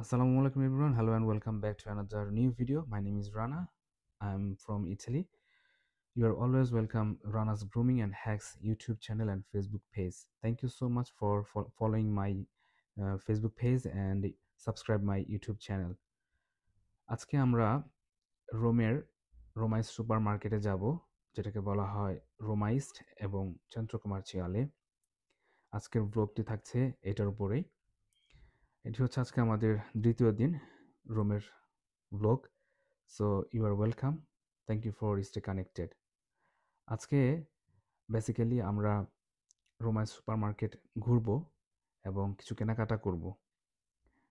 Assalamu alaikum everyone. Hello and welcome back to another new video. My name is Rana. I'm from Italy. You are always welcome Rana's Grooming and Hacks YouTube channel and Facebook page. Thank you so much for following my Facebook page and subscribe my YouTube channel. আজকে আমরা রোমের রোমাইস super মার্কেটে যাব, যেটাকে বলা হয় রোমাইস্ট এবং চেন্ট্রো কমার্চিয়ালে। আজকের ব্লগটি থাকছে এটার উপরেই। এটি হচ্ছে আজকে আমাদের দ্বিতীয় দিন রোমের blog. So you are welcome, thank you for stay connected. আজকে বেসিক্যালি আমরা রোমাইস সুপার মার্কেট ঘুরবো এবং কিছু কেনাকাটা করব।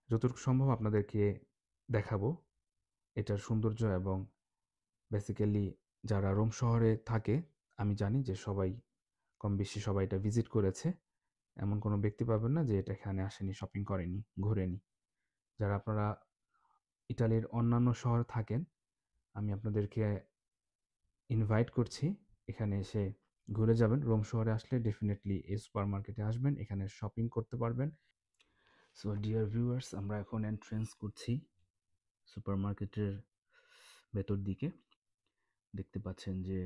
যতটুকু সম্ভব আপনাদেরকে দেখাবো এটার সৌন্দর্য, এবং বেসিক্যালি যারা রোম শহরে থাকে আমি জানি যে সবাই কম বেশি সবাই এটা ভিজিট করেছে। এমন কোনো ব্যক্তি পাবেন না যে এটা এখানে আসেনি, শপিং করেনি, ঘোরেনি। যারা আপনারা ইতালির অন্যান্য শহরে থাকেন, আমি আপনাদেরকে ইনভাইট করছি এখানে এসে ঘুরে যাবেন। রোম শহরে আসলে ডেফিনেটলি এই সুপার মার্কেটে আসবেন, এখানে শপিং করতে পারবেন। সো ডিয়ার ভিউয়ার্স, আমরা এখন এন্ট্রেন্স করছি সুপার মার্কেটের ভেতর দিকে। দেখতে পাচ্ছেন যে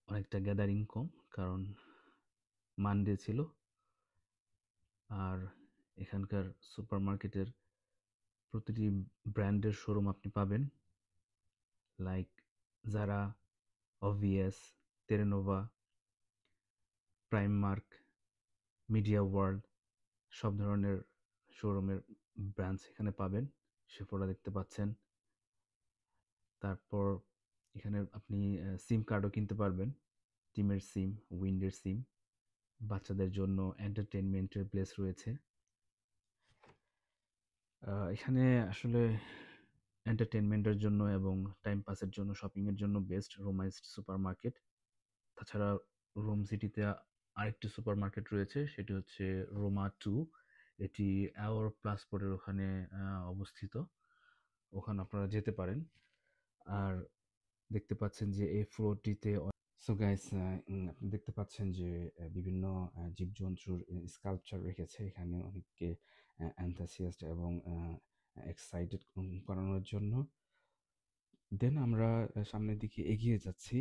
অনেকটা গ্যাদারিং কম, কারণ মানডে ছিল। আর এখানকার সুপার মার্কেটের প্রতিটি ব্র্যান্ডের শোরুম আপনি পাবেন, লাইক জারা, অভিএস, তেরেনোভা, প্রাইমমার্ক, মিডিয়া ওয়ার্ল্ড, সব ধরনের শোরুমের ব্রাঞ্চ এখানে পাবেন। সেফোরা দেখতে পাচ্ছেন। তারপর এখানে আপনি সিম কার্ডও কিনতে পারবেন, টিমের সিম, উইন্ডের সিম। বাচ্চাদের জন্য এন্টারটেনমেন্টের প্লেস রয়েছে। এখানে আসলে এন্টারটেনমেন্টের জন্য এবং টাইম পাসের জন্য, শপিংয়ের জন্য বেস্ট রোমাইসড সুপার মার্কেট। তাছাড়া রোম সিটিতে আরেকটি সুপার মার্কেট রয়েছে, সেটি হচ্ছে রোমা 2। এটি অ্যাওর প্লাসপোর্টের ওখানে অবস্থিত। ওখানে আপনারা যেতে পারেন। আর দেখতে পাচ্ছেন যে এই ফ্লোরটিতে সো গাইস, আপনি দেখতে পাচ্ছেন যে বিভিন্ন জীবজন্তুর স্কাল্পচার রেখেছে এখানে, অনেককে এনথুসিয়াস্ট এবং এক্সাইটেড করানোর জন্য। দেন আমরা সামনের দিকে এগিয়ে যাচ্ছি,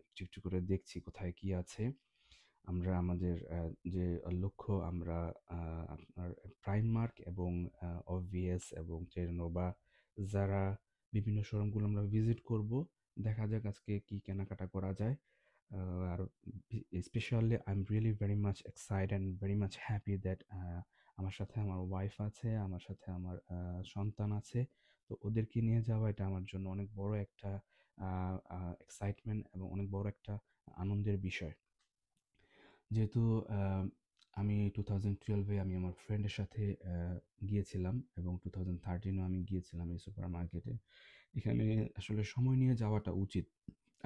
একটু একটু করে দেখছি কোথায় কি আছে। আমরা আমাদের যে লক্ষ্য, আমরা আপনার প্রাইমমার্ক এবং অবভিয়াস এবং টেরনোভা, যারা বিভিন্ন শোরুমগুলো আমরা ভিজিট করব। দেখা যাক আজকে কি কেনাকাটা করা যায়। আর specially I am really very much excited and very much happy that আমার সাথে আমার ওয়াইফ আছে, আমার সাথে আমার সন্তান আছে। তো ওদেরকে নিয়ে যাওয়া এটা আমার জন্য অনেক বড় একটা এক্সাইটমেন্ট এবং অনেক বড় একটা আনন্দের বিষয়। যেহেতু আমি 2012-এ আমি আমার ফ্রেন্ডের সাথে গিয়েছিলাম এবং 2013-এও আমি গিয়েছিলাম এই সুপার মার্কেটে। এখানে আসলে সময় নিয়ে যাওয়াটা উচিত।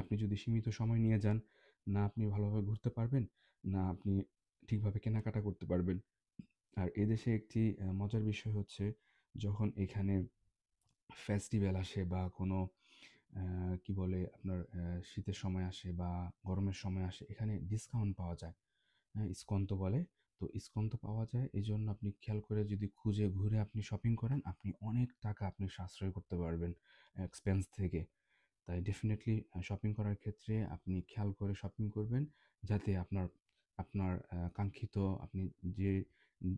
আপনি যদি সীমিত সময় নিয়ে যান, না আপনি ভালোভাবে ঘুরতে পারবেন, না আপনি ঠিকভাবে কেনাকাটা করতে পারবেন। আর এদেশে একটি মজার বিষয় হচ্ছে, যখন এখানে ফেস্টিভ্যাল আসে বা কোনো কি বলে আপনার শীতের সময় আসে বা গরমের সময় আসে, এখানে ডিসকাউন্ট পাওয়া যায়। হ্যাঁ, স্কন্ত বলে। তো স্কন্ত পাওয়া যায়, এজন্য আপনি খেয়াল করে যদি খুঁজে ঘুরে আপনি শপিং করেন, আপনি অনেক টাকা আপনি সাশ্রয় করতে পারবেন এক্সপেন্স থেকে। তাই ডেফিনেটলি শপিং করার ক্ষেত্রে আপনি খেয়াল করে শপিং করবেন, যাতে আপনার আপনার কাঙ্ক্ষিত আপনি যে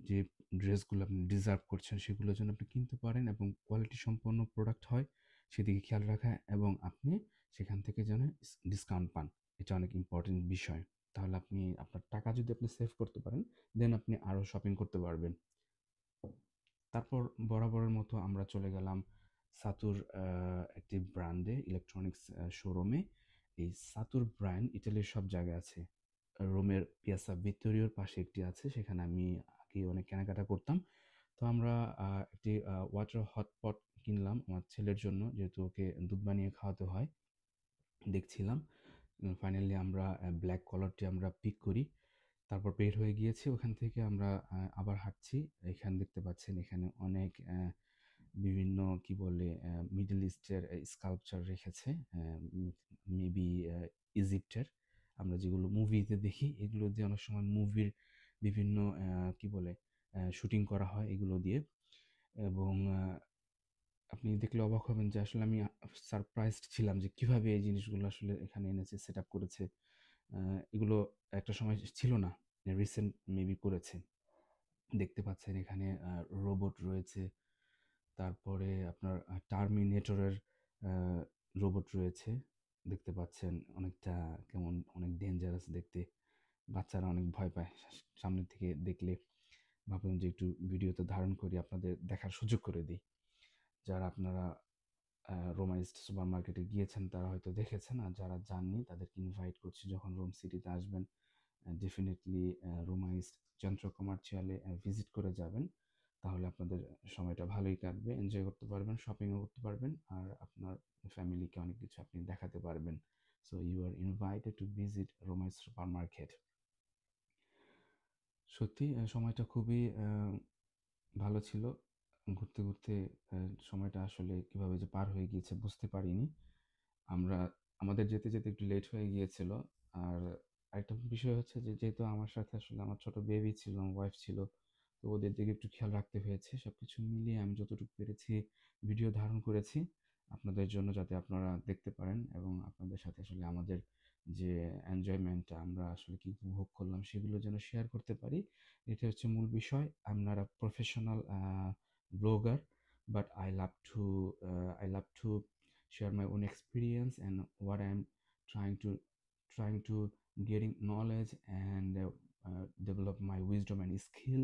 যে ড্রেসগুলো আপনি ডিজার্ভ করছেন সেগুলো যেন আপনি কিনতে পারেন এবং কোয়ালিটি সম্পন্ন প্রোডাক্ট হয় সেদিকে খেয়াল রাখা, এবং আপনি সেখান থেকে যেন ডিসকাউন্ট পান। এটা অনেক ইম্পর্টেন্ট বিষয়। তাহলে আপনি আপনার টাকা যদি আপনি সেভ করতে পারেন, দেন আপনি আরও শপিং করতে পারবেন। তারপর বরাবরের মতো আমরা চলে গেলাম সাতুর একটি ব্র্যান্ডে, ইলেকট্রনিক্স শোরুমে। এই সাতুর ব্র্যান্ড ইটালির সব জায়গায় আছে। রোমের পিয়াসা ভিত্তোরিওর পাশে একটি আছে, সেখানে আমি আগে অনেক কেনাকাটা করতাম। তো আমরা একটি ওয়াটার হটপট কিনলাম আমার ছেলের জন্য, যেহেতু ওকে দুধ বানিয়ে খাওয়াতে হয়। দেখছিলাম, ফাইনালি আমরা ব্ল্যাক কালারটি আমরা পিক করি। তারপর বের হয়ে গিয়েছি ওখান থেকে। আমরা আবার হাঁটছি। এখানে দেখতে পাচ্ছেন এখানে অনেক বিভিন্ন কি বলে মিডল ইস্টের স্কাল্পচার রেখেছে, মেবি ইজিপ্টের। আমরা যেগুলো মুভিতে দেখি, এগুলো দিয়ে অনেক সময় মুভির বিভিন্ন কি বলে শুটিং করা হয় এগুলো দিয়ে। এবং আপনি দেখলে অবাক হবেন যে আসলে আমি সারপ্রাইজড ছিলাম যে কিভাবে এই জিনিসগুলো আসলে এখানে এনেছে, সেট আপ করেছে। এগুলো একটা সময় ছিল না। রিসেন্ট মেবি করেছে। দেখতে পাচ্ছেন এখানে রোবট রয়েছে। তারপরে আপনার টার্মিনেটরের আ রোবট রয়েছে। দেখতে পাচ্ছেন অনেকটা কেমন অনেক ডেঞ্জারাস দেখতে। বাচ্চারা অনেক ভয় পায় সামনে থেকে দেখলে। ভাবলাম যে একটু ভিডিওতে ধারণ করি, আপনাদের দেখার সুযোগ করে দেই। যারা আপনারা রোমাইজড সুপারমার্কেটে গিয়েছেন তারা হয়তো দেখেছেন। আর যারা যাননি তাদেরকে ইনভাইট করছি, যখন রোম সিটিতে আসবেন ডেফিনিটলি রোমাইজড যন্ত্র কমার্শিয়ালে ভিজিট করে যাবেন। তাহলে আপনাদের সময়টা ভালোই কাটবে, এনজয় করতে পারবেন, শপিংও করতে পারবেন, আর আপনার ফ্যামিলিকে অনেক কিছু আপনি দেখাতে পারবেন। So you are invited to visit রোমাইজ সুপারমার্কেট। সত্যি সময়টা খুবই ভালো ছিল। ঘুরতে, ঘুরতে সময়টা আসলে কিভাবে যে পার হয়ে গিয়েছে বুঝতে পারিনি। আমরা আমাদের যেতে, যেতে একটু লেট হয়ে গিয়েছিল। আর আরেকটা বিষয় হচ্ছে যে, যেহেতু আমার সাথে আসলে আমার ছোট বেবি ছিল, আমার ওয়াইফ ছিল। তো ওদের দিকে একটু খেয়াল রাখতে হয়েছে। সবকিছু মিলিয়ে আমি যতটুকু পেরেছি ভিডিও ধারণ করেছি আপনাদের জন্য, যাতে আপনারা দেখতে পারেন এবং আপনাদের সাথে আসলে আমাদের যে এনজয়মেন্টটা আমরা আসলে কি উপভোগ করলাম সেগুলো যেন শেয়ার করতে পারি। এটা হচ্ছে মূল বিষয়। I am not a professional blogger, but I love to share my own experience and what I'm trying to trying to getting knowledge and develop my wisdom and skill.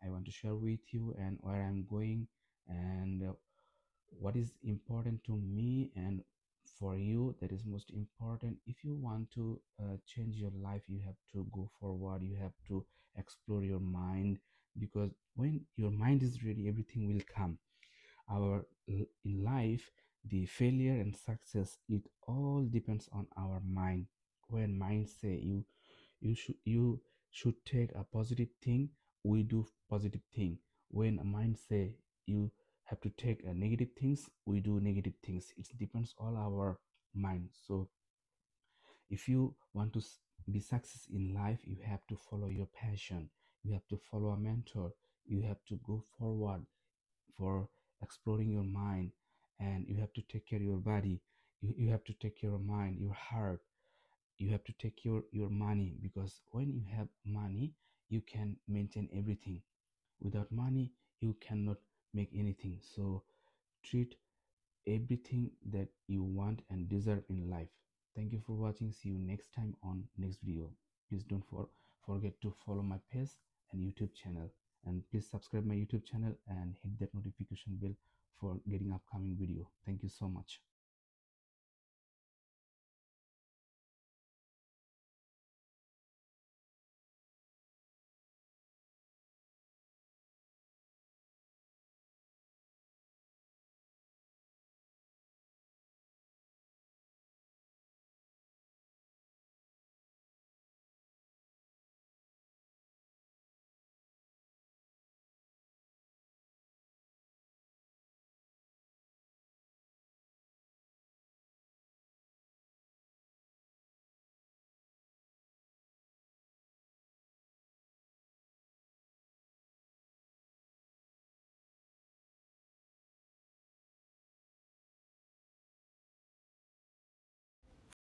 I want to share with you and where I'm going and what is important to me and for you. That is most important. If you want to change your life, you have to go forward, you have to explore your mind, because when your mind is ready, everything will come. Our in life, the failure and success, it all depends on our mind. When mind say you should take a positive thing, we do positive thing. When a mind say you have to take negative things, we do negative things. It depends all our mind. So if you want to be success in life, you have to follow your passion, you have to follow a mentor, you have to go forward for exploring your mind, and you have to take care of your body, you have to take care of mind, your heart, you have to take care your money, because when you have money you can maintain everything. Without money you cannot make anything. So treat everything that you want and deserve in life. Thank you for watching. See you next time on next video. Please don't forget to follow my page and YouTube channel, and please subscribe my YouTube channel and hit that notification bell for getting upcoming video. Thank you so much.